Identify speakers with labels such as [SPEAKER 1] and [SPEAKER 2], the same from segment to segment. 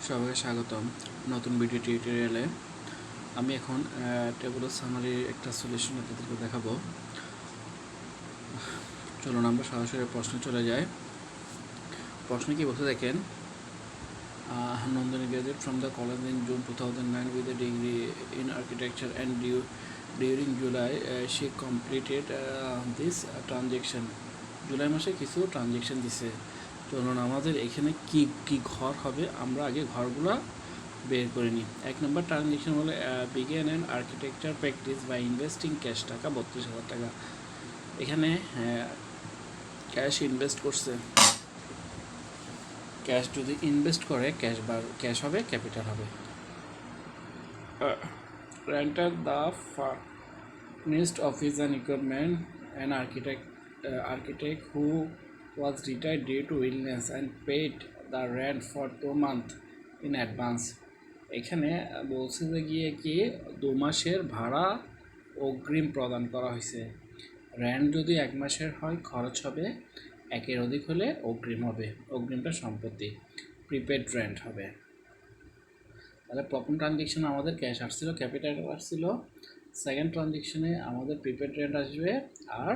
[SPEAKER 1] সবাইকে স্বাগতম নতুন ভিডিও টিউটোরিয়ালে। আমি এখন টেবুলার সামারি একটা সলিউশন আপনাদেরকে দেখাবো। চলুন আমরা সরাসরি প্রশ্নে চলে যাই। প্রশ্নে কি বলতে দেখেন, Nandini graduated from the college in June 2009 with a degree in architecture, and during July she completed this transaction. July মাসে কিছু ট্রানজ্যাকশন দিছে। চলুন আমাদের এখানে কি কি ঘর হবে আমরা আগে ঘরগুলো বের করে নিই। এক নম্বর ট্রানজ্যাকশন হলো began and architecture practice by investing cash টাকা 32,000 টাকা। এখানে ক্যাশ ইনভেস্ট করছে। ক্যাশ যদি ইনভেস্ট করে ক্যাশ হবে, ক্যাপিটাল হবে। Rented the furnished office and equipment and architect who was retired due to illness and paid the rent for 2 months in advance. এখানে বলছে যে গিয়ে কি 2 মাসের ভাড়া অগ্রিম প্রদান করা হয়েছে। রেন্ট যদি 1 মাসের হয় খরচ হবে, 1-এর অধিক হলে অগ্রিম হবে। অগ্রিমটা সম্পত্তি, প্রিপেড রেন্ট হবে। তাহলে প্রথম ট্রানজ্যাকশনে আমাদের ক্যাশ আসছিল, ক্যাপিটাল আসছিল। সেকেন্ড ট্রানজ্যাকশনে আমাদের প্রিপেড রেন্ট আসবে আর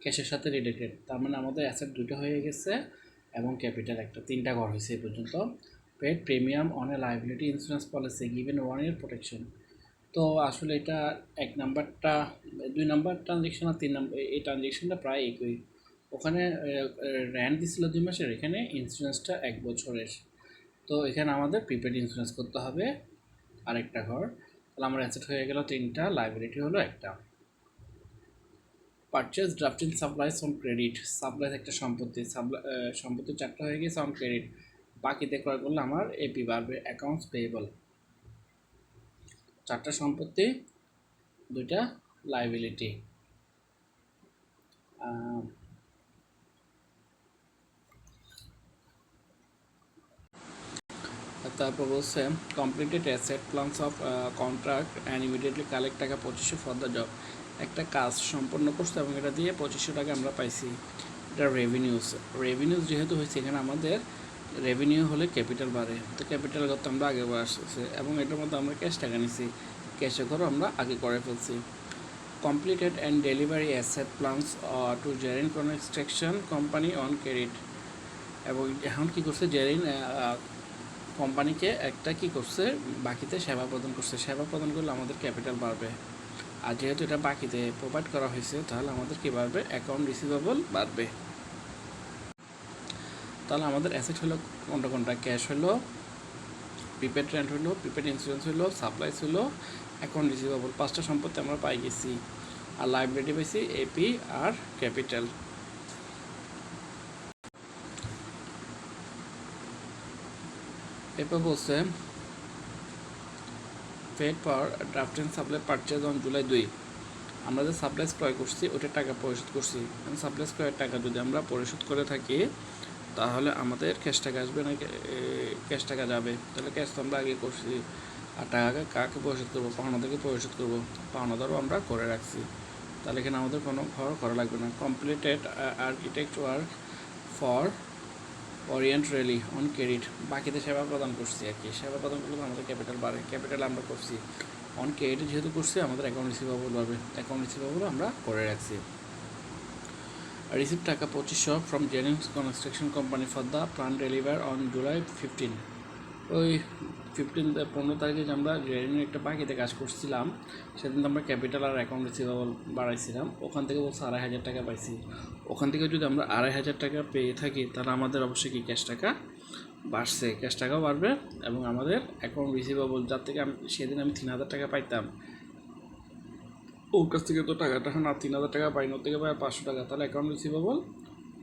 [SPEAKER 1] ক্যাশের সাথে রিলেটেড। তার মানে আমাদের অ্যাসেট দুটো হয়ে গেছে এবং ক্যাপিটাল একটা, 3টা ঘর হয়েছে এই পর্যন্ত। Paid premium on a liability insurance policy given 1 year protection. তো আসলে এটা 1 নাম্বারটা, 2 নাম্বার ট্রানজ্যাকশন আর 3 নাম্বার, এই ট্রানজ্যাকশনটা প্রায় একই। ওখানে রেন্ট দিছিল 2 মাসের, এখানে ইন্স্যুরেন্সটা 1 বছরের। তো এখানে আমাদের প্রিপেড ইন্স্যুরেন্স করতে হবে আরেকটা ঘর। তাহলে আমার অ্যাসেট হয়ে গেল 3টা, লাইবিলিটি হলো একটা। Purchase drafting supplies on credit. Supplies একটা সম্পত্তি, সম্পত্তি 4টা হয়ে গেছে অন ক্রেডিট। বাকিতে ক্রয় করলে আমার এপি বাড়বে, অ্যাকাউন্টস পেয়েবল। 4টা সম্পত্তি, 2টা লাইবিলিটি। তারপর বলছে completed asset plans of contract and immediately collect টাকা 2500 ফর দ্য জব। একটা কাজ সম্পন্ন করছে এবং এটা দিয়ে 2500 টাকা আমরা পাইছি। এটা রেভিনিউস যেহেতু হয়েছে, এখানে আমাদের রেভিনিউ হলে ক্যাপিটাল বাড়ে। তো ক্যাপিটাল করতে আমরা আগে আসছে এবং এটার মধ্যে আমরা ক্যাশ টাকা নিছি, ক্যাশে করো আমরা আগে করে ফেলছি। Completed and delivery asset plans to Zerin construction company on credit. এবং এখন কী করছে জেরিন কোম্পানিকে একটা কি করছে, বাকিতে সেবা প্রদান করছে। সেবা প্রদান করলে আমাদের ক্যাপিটাল বাড়বে। আর যেহেতু এটা বাকিতে প্রোভাইড করা হয়েছে, তাহলে আমাদের কি বাড়বে, অ্যাকাউন্ট রিসিভেবল বাড়বে। তাহলে আমাদের অ্যাসেট হলো কোনটা, ক্যাশ হলো, প্রিপেড রেন্ট হলো, প্রিপেড ইন্স্যুরেন্স হলো, সাপ্লাইস হলো, অ্যাকাউন্ট রিসিভেবল। 5টা সম্পত্তি আমরা পাই গেছি। আর লাইবিলিটি পাইছি এপি আর ক্যাপিটাল। এরপর বলছে paid power draft and supply purchase on July 2। আমরা যে সাপ্লাইস ক্রয় করছি ওটার টাকা পরিশোধ করছি। সাপ্লাইস ক্রয়ের টাকা যদি আমরা পরিশোধ করে থাকি, তাহলে আমাদের ক্যাশ টাকা আসবে না, ক্যাশ টাকা যাবে। তাহলে ক্যাশ তো আমরা আগে করছি, আর টাকা কাকে পরিশোধ করবো, পাওনাদারকে পরিশোধ করবো। পাওনাদারও আমরা করে রাখছি। তাহলে এখানে আমাদের কোনো ঘর করা লাগবে না। Completed architect work for orient realty on credit. বাকিতে সেবা প্রদান করছি আর কি। সেবা প্রদান করলে আমাদের ক্যাপিটাল বাড়ে, ক্যাপিটাল আমরা করছি। অন ক্রেডিট যেহেতু করছি, আমাদের অ্যাকাউন্ট রিসিভেবল বাড়বে, অ্যাকাউন্ট রিসিভেবল আমরা করে রাখছি। রিসিভ টাকা 2500 from Zerin construction company for the plan deliver on July 15। ওই 15 তারিখে যে আমরা জেরিনের একটা বাকিতে কাজ করছিলাম, সেদিন তো আমরা ক্যাপিটাল আর অ্যাকাউন্ট রিসিভেবল বাড়াইছিলাম। ওখান থেকে বলছে 2500 টাকা পাইছি। ওখান থেকে যদি আমরা 2500 টাকা পেয়ে থাকি, তাহলে আমাদের অবশ্যই কি ক্যাশ টাকা বাড়ছে, ক্যাশ টাকাও বাড়বে এবং আমাদের অ্যাকাউন্ট রিসিভেবল, যার থেকে সেদিন আমি 3000 টাকা পাইতাম, ওর কাছ থেকে তো টাকাটা এখন আর 3000 টাকা পাই না, ওর থেকে পাই 500 টাকা। তাহলে অ্যাকাউন্ট রিসিভেবল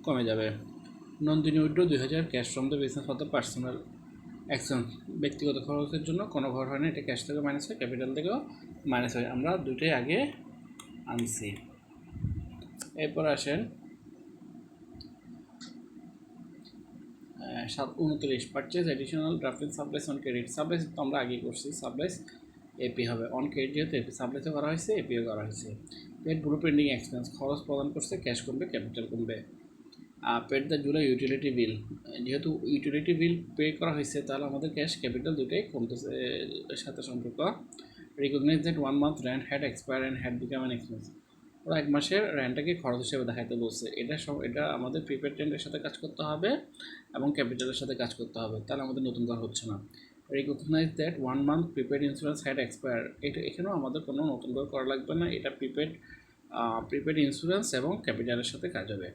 [SPEAKER 1] কমে যাবে। Nandini withdraw 2000 cash from the business for the personal action. ব্যক্তিগত খরচের জন্য কোনো ঘর হয় না, এটা ক্যাশ থেকে মাইনাস হয়, ক্যাপিটাল থেকেও মাইনাস হয়। আমরা দুটোই আগে আনছি। এরপর আসেন 29 purchase additional drafting supplies on credit. Supplies তো আমরা আগেই করছি, সাপ্লাইস এপি হবে। অন ক্রেডিট যেহেতু এপি সাপ্লাইসও করা হয়েছে, এপিও করা হয়েছে। পেড ব্লু প্রিন্টিং এক্সপেন্স, খরচ প্রদান করছে, ক্যাশ কমবে, ক্যাপিটাল কমবে। Paid the July utility bill, যেহেতু ইউটিলিটি বিল পে করা হয়েছে তাহলে আমাদের ক্যাশ ক্যাপিটাল দুটোই কমতেছে এর সাথে সম্পর্ক। Recognize that 1 month rent had expire and had become an expense, ওরা 1 মাসের রেন্টটাকে খরচ হিসেবে দেখাতে বলছে। এটা আমাদের প্রিপেড রেন্টের সাথে কাজ করতে হবে এবং ক্যাপিটালের সাথে কাজ করতে হবে, তাহলে আমাদের নতুন ঘর হচ্ছে না। Recognize that 1 month prepaid insurance had expire, এখানেও আমাদের কোনো নতুন ঘর করা লাগবে না, এটা প্রিপেড ইন্স্যুরেন্স এবং ক্যাপিটালের সাথে কাজ হবে।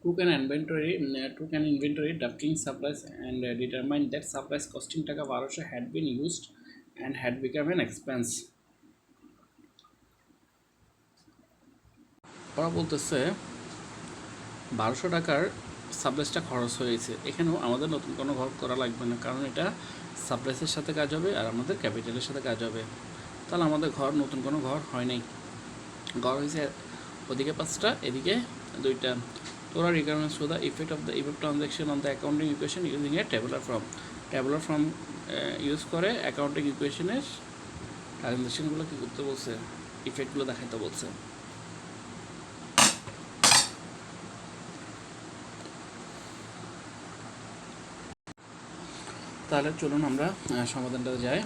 [SPEAKER 1] took an inventory drafting supplies and determined that supplies costing টাকা 1200 had been used and had become an expense। ওরা বলতেছে 1200 টাকার সাপ্লাইসটা খরচ হয়েছে, এখানেও আমাদের নতুন কোনো ঘর করা লাগবে না, কারণ এটা সাপ্লাইসের সাথে কাজ হবে আর আমাদের ক্যাপিটালের সাথে কাজ হবে, তাহলে আমাদের নতুন কোনো ঘর হয় নাই। ঘর হয়েছে ওদিকে 5টা এদিকে 2টা। তোরা requirements to the effect of the event transaction on the accounting equation using a tabular form use করে অ্যাকাউন্টিং ইকুয়েশনের ট্রানজ্যাকশনগুলো কী করতে বলছে, ইফেক্টগুলো দেখাইতে বলছে। তাহলে চলুন আমরা সমাধানটা যাই।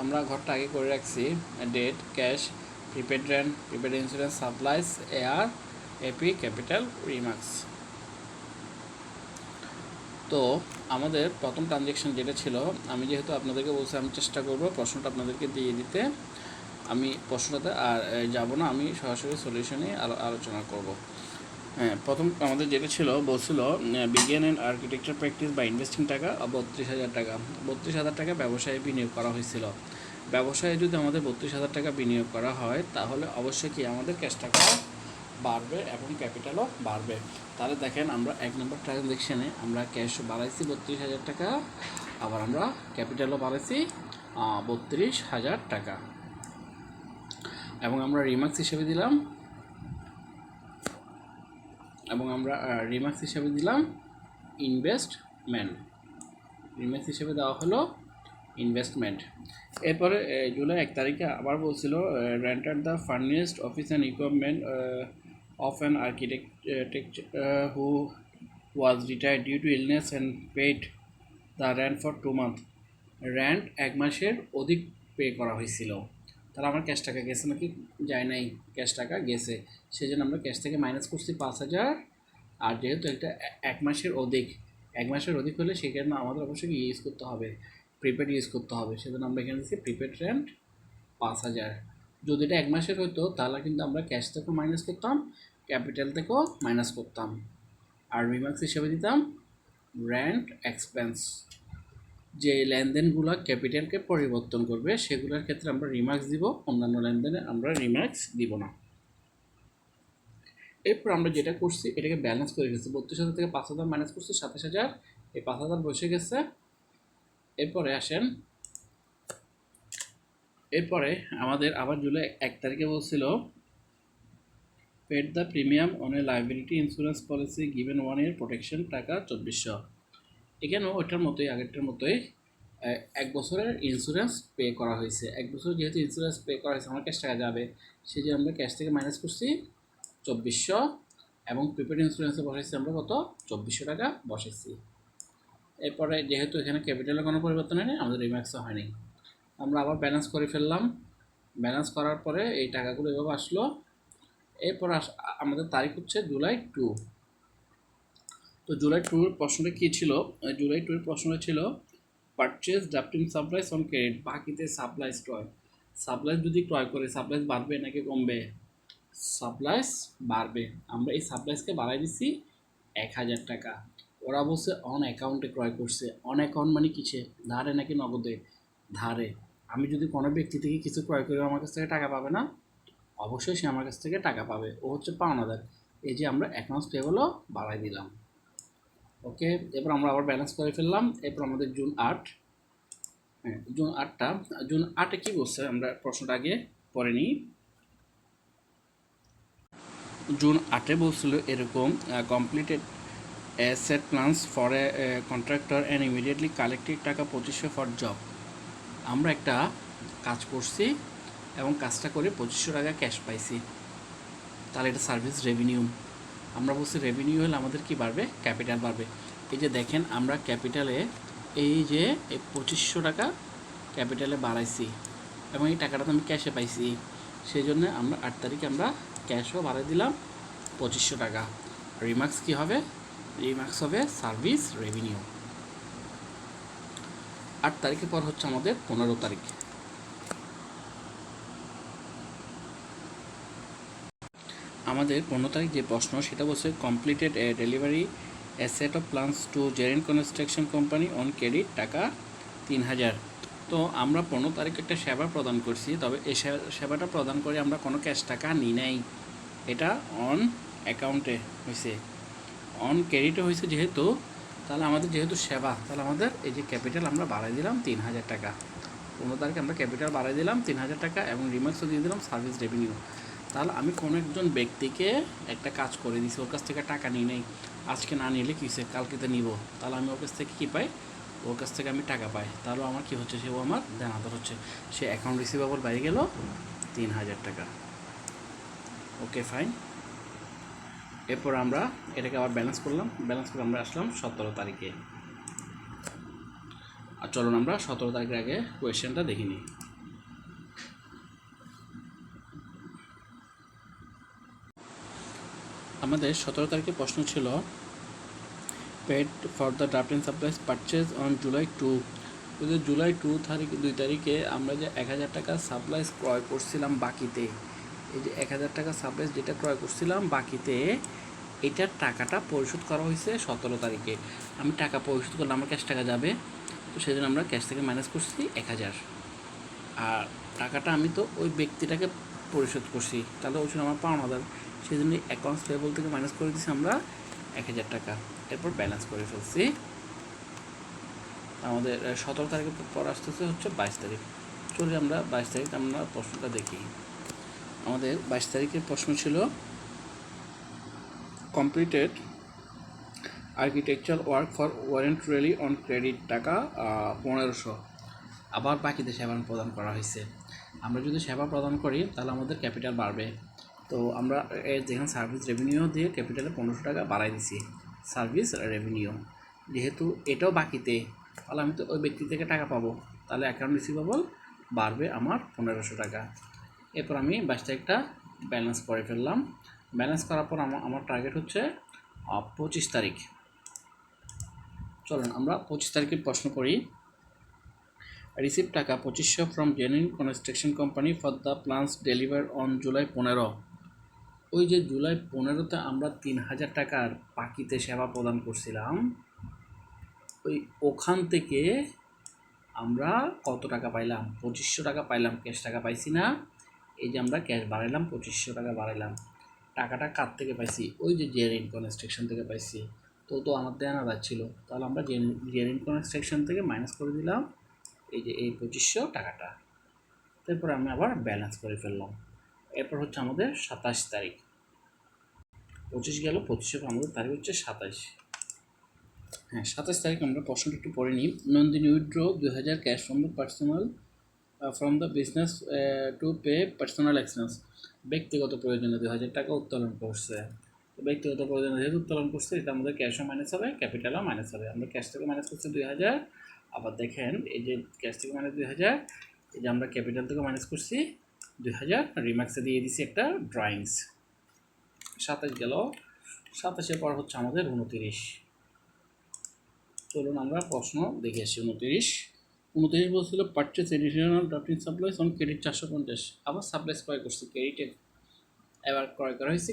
[SPEAKER 1] আমরা ঘরটা আগে করে রাখছি date, cash, prepaid rent, prepaid insurance, supplies, AR, AP, capital, remarks. তো আমাদের প্রথম ট্রানজ্যাকশন যেটা ছিল, আমি যেহেতু আপনাদেরকে বলছি আমি চেষ্টা করব প্রশ্নটা আপনাদেরকে দিয়ে দিতে, আমি প্রশ্নটাতে আর যাব না, আমি সরাসরি সলিউশনে আলোচনা করব। হ্যাঁ, প্রথম আমাদের যেটা ছিল বলছিল বিজ্ঞান অ্যান্ড আর্কিটেকচার প্র্যাকটিস বা ইনভেস্টিং টাকা 32,000 টাকা। 32,000 টাকা ব্যবসায়ে বিনিয়োগ করা হয়েছিল। ব্যবসায়ে যদি আমাদের 32,000 টাকা বিনিয়োগ করা হয় তাহলে অবশ্যই কি আমাদের ক্যাশ টাকা বাড়বে এবং ক্যাপিটালও বাড়বে। তাহলে দেখেন আমরা 1 নম্বর ট্রানজ্যাকশানে আমরা ক্যাশ বাড়াইছি 32,000 টাকা, আবার আমরা ক্যাপিটালও বাড়াইছি 32,000 টাকা, এবং আমরা রিমার্কস হিসেবে দিলাম রিমার্কস হিসেবে দেওয়া হলো ইনভেস্টমেন্ট। এরপরে জুলাই 1 তারিখে আবার বলছিল rented the furnished office and equipment of an architect who was retired due to illness and paid the rent for 2 months। Rent 1 মাসের অধিক পে করা হয়েছিল, তাহলে আমার ক্যাশ টাকা গেছে নাকি যায় নাই, ক্যাশ টাকা গেছে, সেই জন্য আমরা ক্যাশ থেকে মাইনাস করছি 5,000। আর যেহেতু একটা 1 মাসের অধিক হলে সেখানে আমাদের অবশ্যই ইউজ করতে হবে, প্রিপেড ইউজ করতে হবে, সেজন্য আমরা এখানে দিচ্ছি প্রিপেড রেন্ট 5,000। যদি এটা 1 মাসের হতো তাহলে কিন্তু আমরা ক্যাশ থেকেও মাইনাস করতাম, ক্যাপিটাল থেকেও মাইনাস করতাম, আর রিমার্কস হিসেবে দিতাম রেন্ট এক্সপেন্স। যে লেনদেনগুলো ক্যাপিটালকে পরিবর্তন করবে সেগুলোর ক্ষেত্রে আমরা রিমার্কস দিব, অন্যান্য লেনদেনে আমরা রিমার্কস দিব না। এরপর আমরা যেটা করছি এটাকে ব্যালেন্স করে গেছি, 32,000 থেকে 5,000 মাইনাস করছি 27,000, এই 5,000 বসে গেছে। এরপরে আমাদের আবার জুলাই 1 তারিখে বলছিল paid the premium on a liability insurance policy given 1 year protection টাকা 2400। এখানেও ওটার মতোই আগেরটার মতোই 1 বছরের ইন্স্যুরেন্স পে করা হয়েছে। 1 বছর যেহেতু ইন্স্যুরেন্স পে করা হয়েছে আমার ক্যাশ টাকা যাবে, সেই জন্য আমরা ক্যাশ থেকে মাইনাস করছি 2400, এবং প্রিপেড ইন্স্যুরেন্সে বসাইছি আমরা কত 2400 টাকা বসাইছি। এরপরে যেহেতু এখানে ক্যাপিটালের কোনো পরিবর্তন হয়নি, আমাদের রিমার্কসও হয়নি, আমরা আবার ব্যালেন্স করে ফেললাম। ব্যালেন্স করার পরে এই টাকাগুলো এভাবে আসলো। এরপর আমাদের তারিখ হচ্ছে জুলাই 2। তো জুলাই 2 এর প্রশ্নটা কী ছিল? জুলাই 2 এর প্রশ্নটা ছিল purchase drafting supplies on credit, বাকিতে সাপ্লাইস ক্রয়। সাপ্লাইস যদি ক্রয় করে সাপ্লাইস বাড়বে নাকি কমবে? সাপ্লাইস বাড়বে। আমরা এই সাপ্লাইসকে বাড়াই দিচ্ছি 1,000 টাকা। ওরা বলছে অন অ্যাকাউন্টে ক্রয় করছে। অন অ্যাকাউন্ট মানে কিসে? ধারে নাকি নগদে? ধারে। আমি যদি কোনো ব্যক্তি থেকে কিছু ক্রয় করে আমার কাছ থেকে টাকা পাবে না? অবশ্যই সে আমার কাছ থেকে টাকা পাবে, ও হচ্ছে পাওনাদার। এই যে আমরা অ্যাকাউন্টস পেয়েবলও বাড়াই দিলাম। ওকে, এরপর আমরা আবার ব্যালেন্স করে ফেললাম। এরপর আমাদের জুন 8, জুন 8-এ কী বলছে আমরা প্রশ্নটা আগে পড়ে নিই। জুন 8-এ বলছিল এরকম completed asset plans for a contractor and immediately collected টাকা 2500 ফর জব। আমরা একটা কাজ করছি এবং কাজটা করে 2500 টাকা ক্যাশ পাইছি, তাহলে এটা সার্ভিস রেভিনিউ। আমরা বলছি রেভিনিউ হলে আমাদের কি বাড়বে, ক্যাপিটাল বাড়বে। এই যে দেখেন আমরা ক্যাপিটালে এই যে 2500 টাকা ক্যাপিটালে বাড়াইছি এবং এই টাকাটা তো আমি ক্যাশে পাইছি, সেই জন্য আমরা 8 তারিখে আমরা ক্যাশও বাড়াই দিলাম 2500 টাকা। রিমার্কস কি হবে, রিমার্কস হবে সার্ভিস রেভিনিউ। 8 তারিখের পর হচ্ছে আমাদের 15 তারিখ। আমাদের 15 তারিখ যে প্রশ্ন সেটা বলছে completed a delivery a set of plans to Zerin construction company on credit টাকা 3000। তো আমরা 15 তারিখ একটা সেবা প্রদান করছি, তবে এই সেবাটা প্রদান করে আমরা কোনো ক্যাশ টাকা নিই নাই, এটা অন অ্যাকাউন্টে হয়েছে, অন ক্রেডিটে হয়েছে যেহেতু, তাহলে আমাদের যেহেতু সেবা, তাহলে আমাদের এই যে ক্যাপিটাল আমরা বাড়াই দিলাম 3000 টাকা। 15 তারিখে আমরা ক্যাপিটাল বাড়াই দিলাম 3000 টাকা এবং রিমার্কসও দিয়ে দিলাম সার্ভিস রেভিনিউ। তাহলে আমি কোনো একজন ব্যক্তিকে একটা কাজ করে দিছি, ওর কাছ থেকে টাকা নিই নেই, আজকে না নিলে কী হচ্ছে কালকেতে নিব, তাহলে আমি ওর কাছ থেকে কী পাই, ওর কাছ থেকে আমি টাকা পাই, তাহলে আমার কী হচ্ছে, সেও আমার দেনাদার হচ্ছে, সে অ্যাকাউন্ট রিসিভেবল বাইরে গেল 3000 টাকা। Okay fine. এরপর আমরা এটাকে আবার ব্যালেন্স করলাম, ব্যালেন্স করে আমরা আসলাম 17 তারিখে। আর চলুন আমরা 17 তারিখের আগে কোয়েশ্চেনটা দেখে নিই। আমাদের 17 তারিখে প্রশ্ন ছিল paid for the draft and supplies purchase on July 2। July 2 তারিখে আমরা যে 1000 টাকা সাপ্লাইজ ক্রয় করছিলাম বাকিতে, এই যে 1000 টাকা সাপ্লাইজ যেটা ক্রয় করছিলাম বাকিতে, এটার টাকাটা পরিশোধ করা হয়েছে 17 তারিখে। আমি টাকা পরিশোধ করলে আমার ক্যাশ টাকা যাবে, তো সেই জন্য আমরা ক্যাশ থেকে মাইনাস করছি 1000, আর টাকাটা আমি তো ওই ব্যক্তিটাকে পরিশোধ করছি, তাহলে ওই জন্য আমার পাওনাদার, সেই জন্য অ্যাকাউন্টস পেয়েবল থেকে মাইনাস করে দিচ্ছি আমরা 1000 টাকা। এরপর ব্যালেন্স করে ফেলছি। আমাদের 17 তারিখের পর আসতেছে হচ্ছে 22 তারিখ। চলে আমরা 22 তারিখ আমরা প্রশ্নটা দেখি। আমাদের 22 তারিখের প্রশ্ন ছিল completed architectural work for warrant realty on credit টাকা 1500। আবার বাকিতে সেবা প্রদান করা হয়েছে। আমরা যদি সেবা প্রদান করি তাহলে আমাদের ক্যাপিটাল বাড়বে, তো আমরা যেখানে সার্ভিস রেভিনিউ দিয়ে ক্যাপিটালে 1500 টাকা বাড়াই দিছি, সার্ভিস রেভিনিউ যেহেতু এটাও বাকিতে, তাহলে আমি তো ওই ব্যক্তি থেকে টাকা পাবো, তাহলে অ্যাকাউন্ট রিসিভেবল বাড়বে আমার 1500 টাকা। এরপর আমি 22 তারিখটা ব্যালেন্স করে ফেললাম। ব্যালেন্স করার পর আমার টার্গেট হচ্ছে 25 তারিখ। চলুন আমরা 25 তারিখের প্রশ্ন করি। রিসিভ টাকা 2500 from genuine construction company for the plans deliver on July 15। ওই যে জুলাই 15তে আমরা 3000 টাকার বাকিতে সেবা প্রদান করছিলাম, ওখান থেকে আমরা কত টাকা পাইলাম, 2500 টাকা পাইলাম, ক্যাশ টাকা পাইছি না, এই যে আমরা ক্যাশ বাড়াইলাম 2500 টাকা বাড়াইলাম, টাকাটা কার থেকে পাইছি, ওই যে জেরিন কনস্ট্রাকশন থেকে পাইছি, তো আমার দেনাদার ছিল, তাহলে আমরা জেরিন কনস্ট্রাকশন থেকে মাইনাস করে দিলাম এই যে এই 2500 টাকাটা। তারপর আমি আবার ব্যালেন্স করে ফেললাম। এরপর হচ্ছে আমাদের 27 তারিখ, 25 গেল, 25 আমাদের তারিখ হচ্ছে 27। হ্যাঁ, 27 তারিখ আমরা প্রশ্নটা একটু পড়ে নিই। Nandini withdraw 2000 cash from the business to pay personal expense. ব্যক্তিগত প্রয়োজনে 2000 টাকা উত্তোলন করছে। ব্যক্তিগত প্রয়োজনে যেহেতু উত্তোলন করছে, এটা আমাদের ক্যাশও মাইনাস হবে, ক্যাপিটালও মাইনাস হবে। আমরা ক্যাশ থেকে মাইনাস করছি 2000, আবার দেখেন এই যে ক্যাশ থেকে মাইনাস 2000, এই যে আমরা ক্যাপিটাল থেকে মাইনাস করছি 2000, রিমার্কসে দিয়ে দিছি একটা ড্রয়িংস। 27 গেল, 27-এর পর হচ্ছে আমাদের 29। চলুন আমরা প্রশ্ন দেখে আসি। 29 বলছিল purchase additional drafting supplies on credit 450। আবার সাপ্লাইজ ক্রয় করছি ক্রেডিটে, এবার ক্রয় করা হয়েছে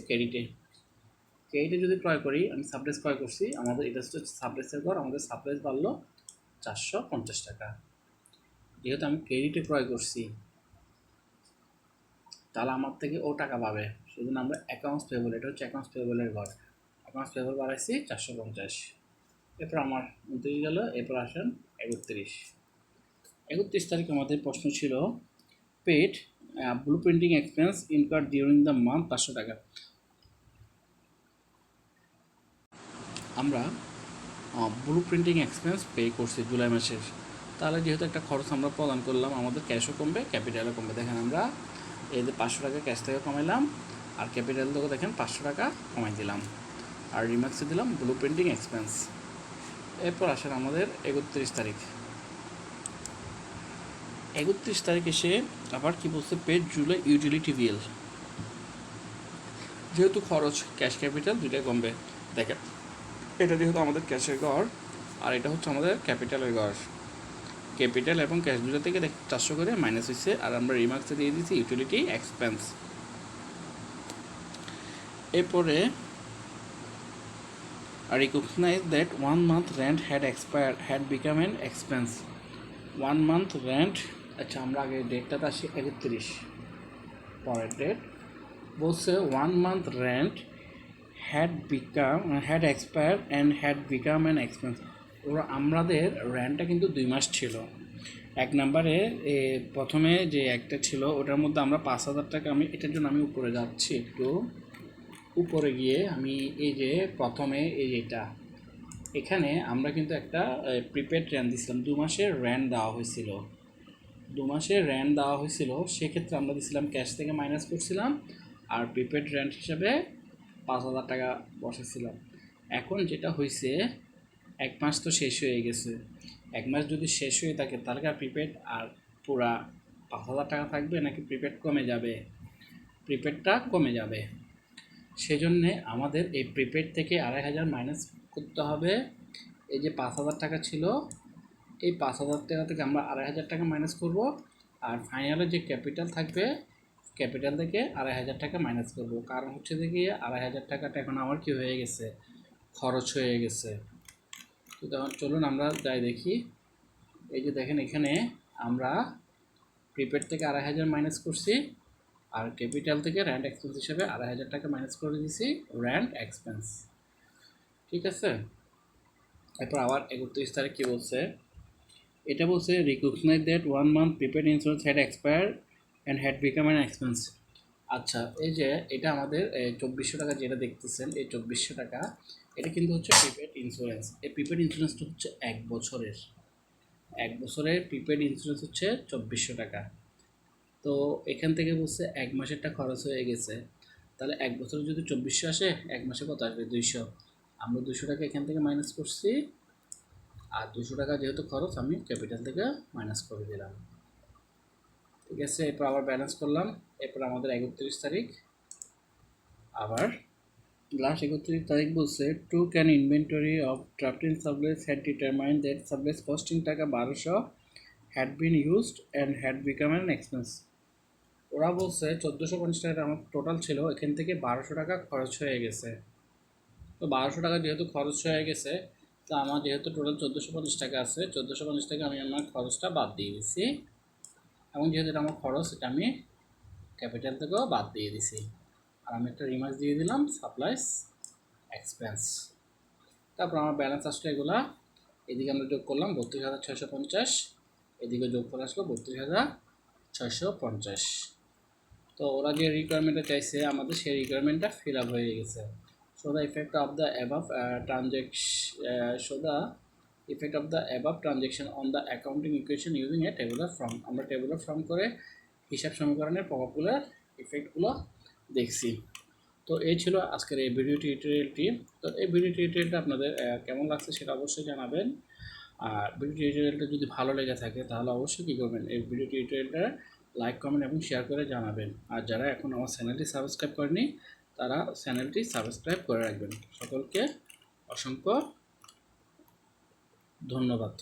[SPEAKER 1] ক্রেডিটে যদি ক্রয় করি, আমি সাপ্লাইজ ক্রয় করছি, আমাদের এটা হচ্ছে সাপ্লাইসের ঘর, আমাদের সাপ্লাইজ বাড়লো 450 টাকা। যেহেতু আমি ক্রেডিটে ক্রয় করছি, তাহলে আমার থেকে ও টাকা পাবে, সেজন্য আমরা অ্যাকাউন্টস পেয়েবল, এটা হচ্ছে অ্যাকাউন্টস পেয়েবলের ঘর, অ্যাকাউন্টস পেয়েবল বাড়াইছি 450। এরপর আমার 29 গেল, এরপর আসেন 31 তারিখ আমাদের প্রশ্ন ছিল paid blue printing expense incurred during the month 500 টাকা। আমরা ব্লু প্রিন্টিং এক্সপেন্স পে করছি জুলাই মাসের, তাহলে যেহেতু একটা খরচ আমরা প্রদান করলাম, আমাদের ক্যাশও কমবে, ক্যাপিটালও কমবে। দেখেন আমরা এই যে 500 টাকা ক্যাশ থেকে কমাইলাম, আর ক্যাপিটাল থেকে দেখেন 500 টাকা কমাই দিলাম। আর রিমার্কসে দিলাম ব্লু প্রিন্টিং এক্সপেন্স। এরপর আসেন আমাদের 31 তারিখ। 31 তারিখ এসে আবার কি বলছে, পেড জুলাই ইউটিলিটি বিল। যেহেতু খরচ ক্যাশ ক্যাপিটাল দুইটাই কমবে। দেখেন এটা যেহেতু আমাদের ক্যাশের ঘর আর এটা হচ্ছে আমাদের ক্যাপিটালের ঘর, ক্যাপিটাল এবং ক্যাশ দুটো থেকে 400 করে মাইনাস হয়েছে, আর আমরা রিমার্কসে দিয়ে দিয়েছি ইউটিলিটি এক্সপেন্স। এরপরে recognize that 1 month rent had expire had become an expense. 1 month rent, আচ্ছা আমরা আগে ডেটটাতে আসি 31, পরের ডেট বলছে 1 month rent had expire and had become an expense. ওরা আমাদের রেন্টটা কিন্তু 2 মাস ছিল। এক নাম্বারে প্রথমে যে একটা ছিল ওটার মধ্যে আমরা 5,000 টাকা, আমি এটার জন্য আমি উপরে যাচ্ছি, একটু উপরে গিয়ে আমি এই যে প্রথমে এই যেটা এখানে আমরা কিন্তু একটা প্রিপেড রেন্ট দিয়েছিলাম, 2 মাসের রেন্ট দেওয়া হয়েছিল। 2 মাসের রেন্ট দেওয়া হয়েছিল, সেক্ষেত্রে আমরা দিয়েছিলাম ক্যাশ থেকে মাইনাস করছিলাম, আর প্রিপেড রেন্ট হিসাবে 5,000 টাকা বসেছিলাম। এখন যেটা হয়েছে, 1 মাস তো শেষ হয়ে গেছে। 1 মাস যদি শেষ হয়ে থাকে তাহলে আর প্রিপেড আর পুরা 5,000 টাকা থাকবে নাকি প্রিপেড কমে যাবে? প্রিপেডটা কমে যাবে। সেজন্যে আমাদের এই প্রিপেড থেকে 2,500 মাইনাস করতে হবে। এই যে 5,000 টাকা ছিল, এই 5,000 টাকা থেকে আমরা 2,500 টাকা মাইনাস করব, আর ফাইনালে যে ক্যাপিটাল থাকবে ক্যাপিটাল থেকে 2,500 টাকা মাইনাস করব। কারণ হচ্ছে যে কি 2,500 টাকাটা এখন আমার কি হয়ে গেছে, খরচ হয়ে গেছে। তো তখন চলুন আমরা যাই দেখি। এই যে দেখেন এখানে আমরা প্রিপেড থেকে 2,500 মাইনাস করছি, আর ক্যাপিটাল থেকে রেন্ট এক্সপেন্স হিসেবে 2,500 টাকা মাইনাস করে দিয়েছি রেন্ট এক্সপেন্স। ঠিক আছে, এরপর আবার 31 তারিখ কী বলছে, এটা বলছে recognize that 1 month prepaid insurance had expire and had become an expense. আচ্ছা এই যে এটা আমাদের 2,400 টাকা যেটা দেখতেছেন, এই 2,400 টাকা এটা কিন্তু হচ্ছে প্রিপেড ইন্স্যুরেন্স। এই প্রিপেড ইন্স্যুরেন্সটা হচ্ছে 1 বছরের, 1 বছরের প্রিপেড ইন্স্যুরেন্স হচ্ছে 2,400 টাকা। তো এখান থেকে বলছে 1 মাসেরটা খরচ হয়ে গেছে, তাহলে 1 বছরে যদি 2,400 আসে, 1 মাসে কত আসবে? 200। আমরা 200 টাকা এখান থেকে মাইনাস করছি, আর 200 টাকা যেহেতু খরচ আমি ক্যাপিটাল থেকে মাইনাস করে দিলাম। ঠিক আছে, এরপর আবার ব্যালেন্স করলাম। এরপর আমাদের 31 তারিখ, আবার লাস্ট 31 তারিখ বলছে took an inventory of drafting supplies had determined that supplies costing টাকা 1,200 had been used and had become an expense. ওরা বলছে 1,450 টাকা আমার টোটাল ছিল, এখান থেকে 1,200 টাকা খরচ হয়ে গেছে। তো 1,200 টাকা যেহেতু খরচ হয়ে গেছে, তো আমার যেহেতু টোটাল 1,450 টাকা আছে, 1,450 টাকা আমি আমার খরচটা বাদ দিয়ে দিছি, এবং যেহেতু এটা আমার খরচ এটা আমি ক্যাপিটাল থেকেও বাদ দিয়ে দিছি, আর আমি একটা রিমার্ক দিয়ে দিলাম সাপ্লাইস এক্সপেন্স। তারপর আমার ব্যালেন্স আসলো এগুলা, এদিকে আমরা যোগ করলাম 32,650, এদিকে যোগ করে আসলো 32,650। তো ওরা যে রিকোয়ারমেন্টটা চাইছে আমাদের, সেই রিকোয়ারমেন্টটা ফিল আপ হয়ে গেছে। So the effect of the above transaction on the accounting equation using a tabular form. আমরা টেবুলার ফর্ম করে হিসাব সমীকরণের প্রভাবগুলোর ইফেক্টগুলো দেখছি। তো এই ছিল আজকের এই ভিডিও টিউটোরিয়ালটি। তো এই ভিডিও টিউটোরিয়ালটা আপনাদের কেমন লাগছে সেটা অবশ্যই জানাবেন। আর ভিডিও টিউটোরিয়ালটা যদি ভালো লেগে থাকে তাহলে অবশ্যই কী করবেন, এই ভিডিও টিউটোরিয়ালটা লাইক, কমেন্ট এবং শেয়ার করে জানাবেন। আর যারা এখন আমার চ্যানেলটি সাবস্ক্রাইব করেনি তারা চ্যানেলটি সাবস্ক্রাইব করে রাখবেন। সকলকে অসংখ্য ধন্যবাদ।